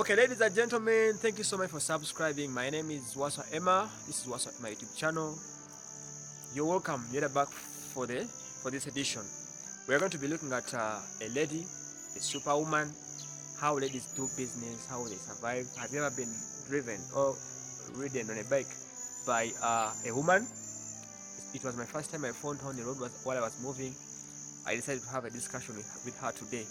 Okay, ladies and gentlemen, thank you so much for subscribing. My name is Wasswa Emma. This is Wasswa my YouTube channel. You're welcome. You're back for this edition. We're going to be looking at a lady, a superwoman, how ladies do business, how they survive. Have you ever been driven or ridden on a bike by a woman? It was my first time I found her on the road while I was moving. I decided to have a discussion with her today.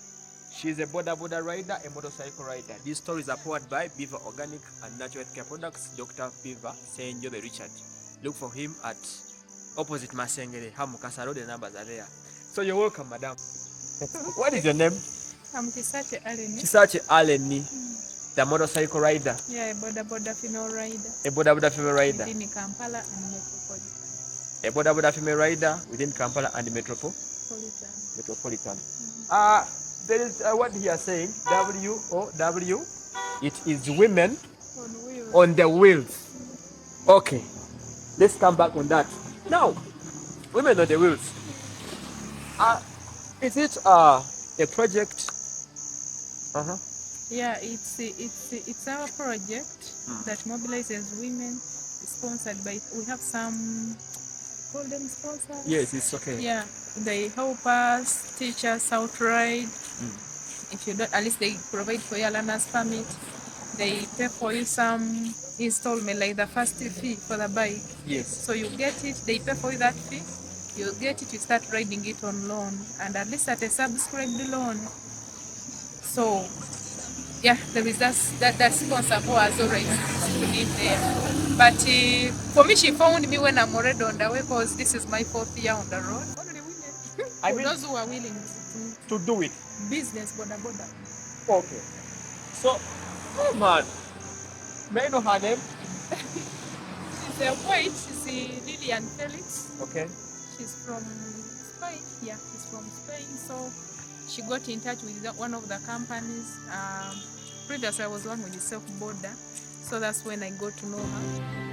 She's a Boda rider, a motorcycle rider. These stories are powered by Beaver Organic and Natural Healthcare Products, Dr. Beaver Senjobe Richard. Look for him at opposite Masengere, Hamukasa Road. The numbers are there. So you're welcome, madam. What is your name? I'm Chisache Aleni. Chisache Aleni, the motorcycle rider. Yeah, a Boda female rider. A Boda female rider. Within Kampala and Metropolitan. A Boda female rider within Kampala and Metropolitan. There is what he is saying, W-O-W. It is women on the wheels. Okay, let's come back on that. Now, women on the wheels. Is it a project? Yeah, it's our project that mobilizes women, sponsored by. We have some. Call them sponsors. Yes, it's okay. Yeah, they help us, teach us how to ride. If you don't, at least they provide for your learner's permit. They pay for you some installment, like the first fee for the bike. Yes. So you get it, they pay for you that fee. You get it, you start riding it on loan, and at least at a subscribed loan. So, yeah, there is that sponsor who has already live there. But for me, she found me when I'm already on the way, because this is my 4th year on the road. Only women. I mean, those who are willing to do it. Business, Boda. Okay. So, oh man, may I know her name? She's a white. She's Lilian Felix. Okay. She's from Spain. Yeah, she's from Spain. So she got in touch with one of the companies. Previously, I was one with the Boda. So that's when I got to know her.